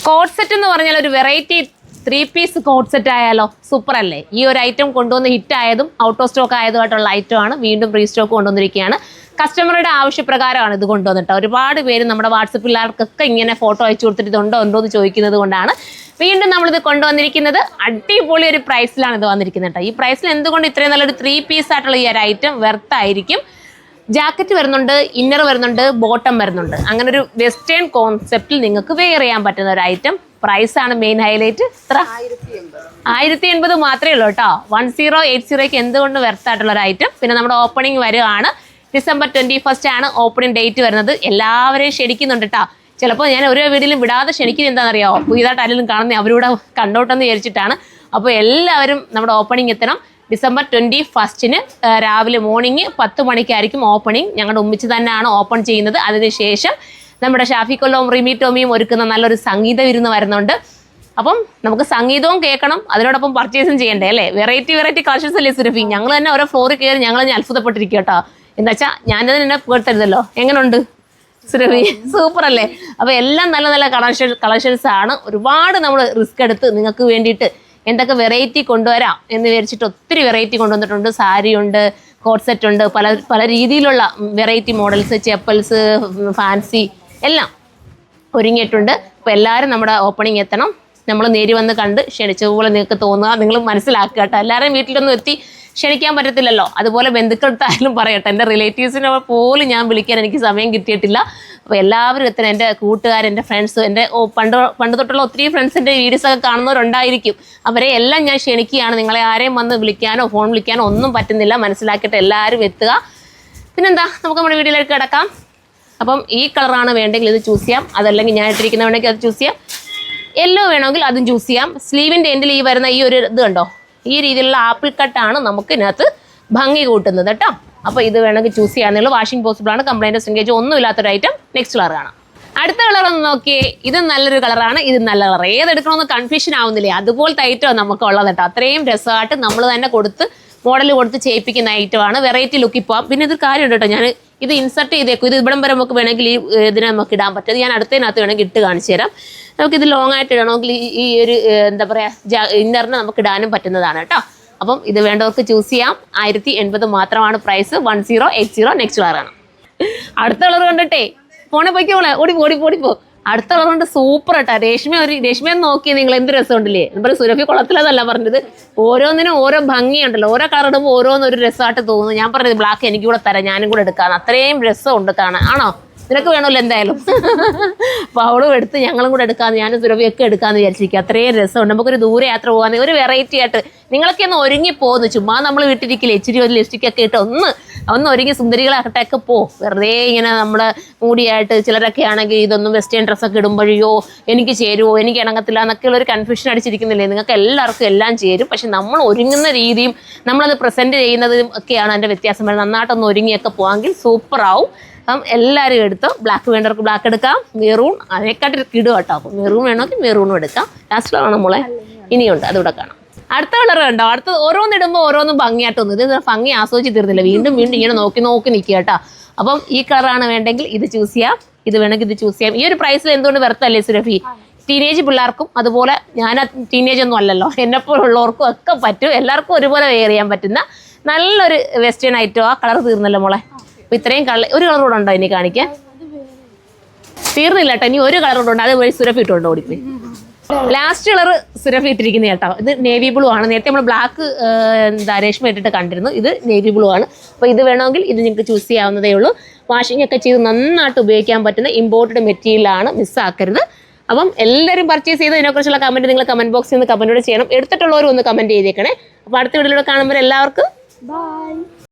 Coat set എന്ന് പറഞ്ഞാൽ ഒരു വെറൈറ്റി 3 പീസ് കോട്ട് സെറ്റ് ആയാലോ, സൂപ്പർ അല്ലേ? ഈ ഒരു ഐറ്റം കൊണ്ടുവന്ന് ഹിറ്റ് ആയതും ഔട്ട് ഓഫ് സ്റ്റോക്ക് ആയതുമായിട്ടുള്ള ഐറ്റമാണ്. വീണ്ടും റീസ്റ്റോക്ക് കൊണ്ടുവന്നിരിക്കുകയാണ്. കസ്റ്റമറുടെ ആവശ്യപ്രകാരമാണ് ഇത് കൊണ്ടുവന്നിട്ട്. ഒരുപാട് പേര് നമ്മുടെ വാട്സപ്പ് പിള്ളേർക്കൊക്കെ ഇങ്ങനെ ഫോട്ടോ അയച്ചു കൊടുത്തിട്ട് ഇതുണ്ടോ ഉണ്ടോ എന്ന് ചോദിക്കുന്നത് കൊണ്ടാണ് വീണ്ടും നമ്മളിത് കൊണ്ടുവന്നിരിക്കുന്നത്. അടിപൊളി ഒരു പ്രൈസിലാണ് ഇത് വന്നിരിക്കുന്നത്. ഈ പ്രൈസിൽ എന്തുകൊണ്ട് ഇത്രയും നല്ലൊരു 3 പീസ് ആയിട്ടുള്ള ഈ ഒരു ഐറ്റം വെർത്തായിരിക്കും. ജാക്കറ്റ് വരുന്നുണ്ട്, ഇന്നർ വരുന്നുണ്ട്, ബോട്ടം വരുന്നുണ്ട്. അങ്ങനെ ഒരു വെസ്റ്റേൺ കോൺസെപ്റ്റിൽ നിങ്ങൾക്ക് വെയർ ചെയ്യാൻ പറ്റുന്ന ഒരു ഐറ്റം. പ്രൈസാണ് മെയിൻ ഹൈലൈറ്റ്. എത്ര? 1080 മാത്രമേ ഉള്ളൂ കേട്ടോ. 1080ക്ക് എന്തുകൊണ്ട് വെർത്തായിട്ടുള്ള ഒരു ഐറ്റം. പിന്നെ നമ്മുടെ ഓപ്പണിംഗ് വരികയാണ്. December 21 ആണ് ഓപ്പണിംഗ് ഡേറ്റ് വരുന്നത്. എല്ലാവരെയും ക്ഷണിക്കുന്നുണ്ട് കേട്ടോ. ചിലപ്പോൾ ഞാൻ ഓരോ വീഡിയോയിലും വിടാതെ ക്ഷണിക്കുന്നത് എന്താണെന്നറിയാമോ? പുതിയതായിട്ട് ആരെങ്കിലും കാണുന്നത് അവരോട് കണ്ടോട്ടെന്ന് വിചാരിച്ചിട്ടാണ്. അപ്പോൾ എല്ലാവരും നമ്മുടെ ഓപ്പണിംഗ് എത്തണം. December 21 രാവിലെ മോർണിംഗ് 10 മണിക്കായിരിക്കും ഓപ്പണിംഗ്. ഞങ്ങളുടെ ഒന്നിച്ച് തന്നെയാണ് ഓപ്പൺ ചെയ്യുന്നത്. അതിനുശേഷം നമ്മുടെ ഷാഫി കൊല്ലവും റിമി ടോമിയും ഒരുക്കുന്ന നല്ലൊരു സംഗീത വിരുന്ന് വരുന്നുണ്ട്. അപ്പം നമുക്ക് സംഗീതവും കേൾക്കണം, അതിനോടൊപ്പം പർച്ചേസും ചെയ്യണ്ടേ അല്ലേ? വെറൈറ്റി കളക്ഷൻസ് അല്ലേ സുരഭി? ഞങ്ങൾ തന്നെ ഓരോ ഫ്ലോറിൽ കയറി ഞങ്ങൾ തന്നെ അത്ഭുതപ്പെട്ടിരിക്കും കേട്ടോ. എന്താ വെച്ചാൽ ഞാനത് എന്നെ പുകഴ്ത്തരുതല്ലോ. എങ്ങനെയുണ്ട് സുരഭി? സൂപ്പർ അല്ലേ? അപ്പോൾ എല്ലാം നല്ല നല്ല കളക്ഷൻസ് ആണ്. ഒരുപാട് നമ്മൾ റിസ്ക് എടുത്ത് നിങ്ങൾക്ക് വേണ്ടിയിട്ട് എന്തൊക്കെ വെറൈറ്റി കൊണ്ടുവരാം എന്ന് വിചാരിച്ചിട്ട് ഒത്തിരി വെറൈറ്റി കൊണ്ടുവന്നിട്ടുണ്ട്. സാരി ഉണ്ട്, കോട്ട് സെറ്റ് ഉണ്ട്, പല രീതിയിലുള്ള വെറൈറ്റി മോഡൽസ്, ചെപ്പൽസ്, ഫാൻസി എല്ലാം ഒരുങ്ങിയിട്ടുണ്ട്. അപ്പോൾ എല്ലാവരും നമ്മുടെ ഓപ്പണിംഗ് എത്തണം. നമ്മൾ നേരി വന്ന് കണ്ട് ക്ഷണിച്ചതുപോലെ നിങ്ങൾക്ക് തോന്നുക, നിങ്ങൾ മനസ്സിലാക്കുക കേട്ടോ. എല്ലാവരും വീട്ടിലൊന്നും എത്തി ക്ഷണിക്കാൻ പറ്റത്തില്ലല്ലോ. അതുപോലെ ബന്ധുക്കളത്തായാലും പറയട്ടെ. എൻ്റെ റിലേറ്റീവ്സിനെ പോലും ഞാൻ വിളിക്കാൻ എനിക്ക് സമയം കിട്ടിയിട്ടില്ല. അപ്പോൾ എല്ലാവരും എത്തണം. എൻ്റെ കൂട്ടുകാർ, എൻ്റെ ഫ്രണ്ട്സ്, എൻ്റെ പണ്ട് തൊട്ടുള്ള ഒത്തിരി ഫ്രണ്ട്സിൻ്റെ വീഡിയോസൊക്കെ കാണുന്നവരുണ്ടായിരിക്കും. അവരെ എല്ലാം ഞാൻ ക്ഷണിക്കുകയാണ്. നിങ്ങളെ ആരെയും വന്ന് വിളിക്കാനോ ഫോൺ വിളിക്കാനോ ഒന്നും പറ്റുന്നില്ല. മനസ്സിലാക്കിയിട്ട് എല്ലാവരും എത്തുക. പിന്നെന്താ, നമുക്ക് നമ്മുടെ വീഡിയോയിലേക്ക് കിടക്കാം. അപ്പം ഈ കളറാണ് വേണ്ടെങ്കിൽ ഇത് ചൂസ് ചെയ്യാം. അതല്ലെങ്കിൽ ഞാൻ ഇട്ടിരിക്കുന്ന വേണമെങ്കിൽ അത് ചൂസ് ചെയ്യാം. യെല്ലോ വേണമെങ്കിൽ അതും ചൂസ് ചെയ്യാം. സ്ലീവിൻ്റെ എൻഡിൽ ഈ വരുന്ന ഈ ഒരു ഇത് കണ്ടോ, ഈ രീതിയിലുള്ള ആപ്പിൾ കട്ടാണ് നമുക്ക് ഇതിനകത്ത് ഭംഗി കൂട്ടുന്നത് കേട്ടോ. അപ്പോൾ ഇത് വേണമെങ്കിൽ ചൂസ് ചെയ്യാമെന്നുള്ളൂ. വാഷിംഗ് പോസിബിൾ ആണ്. കംപ്ലൈൻറ്റ് സിങ്കേജ് ഒന്നും ഇല്ലാത്തൊരു ഐറ്റം. നെക്സ്റ്റ് കളർ കാണാം. അടുത്ത കളർ ഒന്ന് നോക്കിയേ. ഇത് നല്ലൊരു കളറാണ്, ഇത് നല്ല കളർ. ഏതെടുക്കണമെന്ന് കൺഫ്യൂഷൻ ആവുന്നില്ലേ? അതുപോലത്തെ ഐറ്റം നമുക്ക് ഉള്ളത് കേട്ടോ. അത്രയും രസമായിട്ട് നമ്മൾ തന്നെ മോഡൽ കൊടുത്ത് ചെയ്യിപ്പിക്കുന്ന ഐറ്റമാണ്. വെറൈറ്റി ലുക്കിൽ പോകാം. പിന്നെ ഇത് കാര്യമുണ്ട് കേട്ടോ. ഞാൻ ഇത് ഇൻസർട്ട് ചെയ്തേക്കും. ഇത് ഇവിടം വരെ നമുക്ക് വേണമെങ്കിൽ ഇതിനെ നമുക്ക് ഇടാൻ പറ്റും. ഞാൻ അടുത്തതിനകത്ത് വേണമെങ്കിൽ ഇട്ട് കാണിച്ചു തരാം. നമുക്കിത് ലോങ് ആയിട്ട് ഇടണമെങ്കിൽ ഈ ഒരു എന്താ പറയുക ഇന്നറിന് നമുക്ക് ഇടാനും പറ്റുന്നതാണ് കേട്ടോ. അപ്പം ഇത് വേണ്ടവർക്ക് ചൂസ് ചെയ്യാം. 1080 മാത്രമാണ് പ്രൈസ്. 1080. നെക്സ്റ്റ് കളറാണ്. അടുത്ത കളർ കണ്ടിട്ടേ ഫോണെ പോയിക്കോളെ, ഓടിപ്പോ. അടുത്ത കളർ കൊണ്ട് സൂപ്പർ കേട്ടോ. രേഷ്മയെന്ന് നോക്കി നിങ്ങൾ എന്ത് രസമുണ്ടല്ലേ? നമ്മൾ സുരഭി കുളത്തിലതല്ല പറഞ്ഞത്. ഓരോന്നിനും ഓരോ ഭംഗിയുണ്ടല്ലോ. ഓരോ കളർ ഇടുമ്പോൾ ഓരോന്നൊരു രസമായിട്ട് തോന്നുന്നു. ഞാൻ പറഞ്ഞത് ബ്ലാക്ക് എനിക്ക് കൂടെ തരാം, ഞാനും കൂടെ എടുക്കാം. അത്രയും രസമുണ്ട് കാണാൻ. ആണോ? നിനക്ക് വേണമല്ലോ എന്തായാലും. അപ്പോൾ അവളും എടുത്ത് ഞങ്ങളും കൂടെ എടുക്കാമെന്ന്, ഞാനും സുരഭിയൊക്കെ എടുക്കാമെന്ന് വിചാരിച്ചിരിക്കുക. അത്രയും രസമുണ്ട്. നമുക്കൊരു ദൂരെ യാത്ര പോകാൻ ഒരു വെറൈറ്റി ആയിട്ട് നിങ്ങളൊക്കെ ഒന്ന് ഒരുങ്ങിപ്പോകുന്നു. ചുമ്മാ നമ്മൾ വീട്ടിലിരിക്കില്ല, ഇച്ചിരി ഒരു ലിപ്സ്റ്റിക്കൊക്കെ ഇട്ട് ഒന്ന് ഒരുങ്ങി സുന്ദരികളാകട്ടൊക്കെ വെറുതെ ഇങ്ങനെ നമ്മൾ മൂടിയായിട്ട്. ചിലരൊക്കെ ആണെങ്കിൽ ഇതൊന്നും വെസ്റ്റേൺ ഡ്രസ്സൊക്കെ ഇടുമ്പോഴോ എനിക്ക് ചേരുമോ, എനിക്ക് ഇണങ്ങത്തില്ല എന്നൊക്കെയുള്ള ഒരു കൺഫ്യൂഷൻ അടിച്ചിരിക്കുന്നില്ലേ? നിങ്ങൾക്ക് എല്ലാവർക്കും എല്ലാം ചേരും. പക്ഷെ നമ്മൾ ഒരുങ്ങുന്ന രീതിയും നമ്മളത് പ്രസൻറ്റ് ചെയ്യുന്നതും ഒക്കെയാണ് അതിൻ്റെ വ്യത്യാസം വരുന്നത്. നന്നായിട്ടൊന്ന് ഒരുങ്ങിയൊക്കെ പോകാമെങ്കിൽ സൂപ്പറാവും. അപ്പം എല്ലാവരും എടുത്തോ. ബ്ലാക്ക് വേണ്ടവർക്ക് ബ്ലാക്ക് എടുക്കാം. മെറൂൺ അതിനെക്കാട്ടി ഇടുക കേട്ടോ. അപ്പോൾ മെറൂൺ വേണമെങ്കിൽ മെറൂണും എടുക്കാം. ലാസ്റ്റ് കളറാണ് നമ്മളെ ഇനിയുണ്ട്, അതിവിടെ കാണാം. അടുത്ത കളർ കണ്ടോ? അടുത്ത ഓരോന്നിടുമ്പോൾ ഓരോന്നും ഭംഗിയായിട്ട് വന്നു. ഇത് ഭംഗി ആസ്വദിച്ച് തീർന്നില്ല. വീണ്ടും ഇങ്ങനെ നോക്കി നിൽക്കുക കേട്ടോ. അപ്പം ഈ കളറാണ് വേണ്ടെങ്കിൽ ഇത് ചൂസ് ചെയ്യാം. ഇത് വേണമെങ്കിൽ ഇത് ചൂസ് ചെയ്യാം. ഈ ഒരു പ്രൈസിൽ എന്തുകൊണ്ട് വെറുത്തല്ലേ സുരഭി? ടീനേജ് പിള്ളേർക്കും അതുപോലെ ഞാൻ ടീനേജ് ഒന്നും അല്ലല്ലോ, എന്നെപ്പോലുള്ളവർക്കും ഒക്കെ പറ്റും. എല്ലാവർക്കും ഒരുപോലെ വെയർ ചെയ്യാൻ പറ്റുന്ന നല്ലൊരു വെസ്റ്റേൺ ഐറ്റം. ആ കളർ തീർന്നല്ലോ മോളെ. അപ്പോൾ ഇത്രയും ഒരു കളർ കൂടെ ഉണ്ടോ ഇനി കാണിക്കാൻ? തീർന്നില്ല കേട്ടോ. ഇനി ഒരു കളർ കൂടെ ഉണ്ട്. അത് വഴി സുരഭി ഇട്ടുണ്ടോ ഓടിപ്പോയി. ലാസ്റ്റ് കളർ സുരഭി ഇട്ടിരിക്കുന്നത് കേട്ടോ. ഇത് നേവി ബ്ലൂ ആണ്. നേരത്തെ നമ്മൾ ബ്ലാക്ക് രേഷ്മ ഇട്ടിട്ട് കണ്ടിരുന്നു. ഇത് നേവി ബ്ലൂ ആണ്. അപ്പോൾ ഇത് വേണമെങ്കിൽ ഇത് നിങ്ങൾക്ക് ചൂസ് ചെയ്യാവുന്നതേ ഉള്ളൂ. വാഷിംഗ് ഒക്കെ ചെയ്ത് നന്നായിട്ട് ഉപയോഗിക്കാൻ പറ്റുന്ന ഇമ്പോർട്ടഡ് മെറ്റീരിയലാണ്. മിസ്സാക്കരുത്. അപ്പം എല്ലാവരും പർച്ചേസ് ചെയ്ത് ഇതിനെക്കുറിച്ചുള്ള കമൻറ്റ് നിങ്ങൾ കമൻറ്റ് ബോക്സിൽ നിന്ന് കമൻറ്റോടെ ചെയ്യണം. എടുത്തിട്ടുള്ളവരും ഒന്ന് കമൻറ്റ് ചെയ്തേക്കണേ. അപ്പോൾ അടുത്ത വീഡിയോയിലൂടെ കാണുമ്പോൾ എല്ലാവർക്കും ബൈ.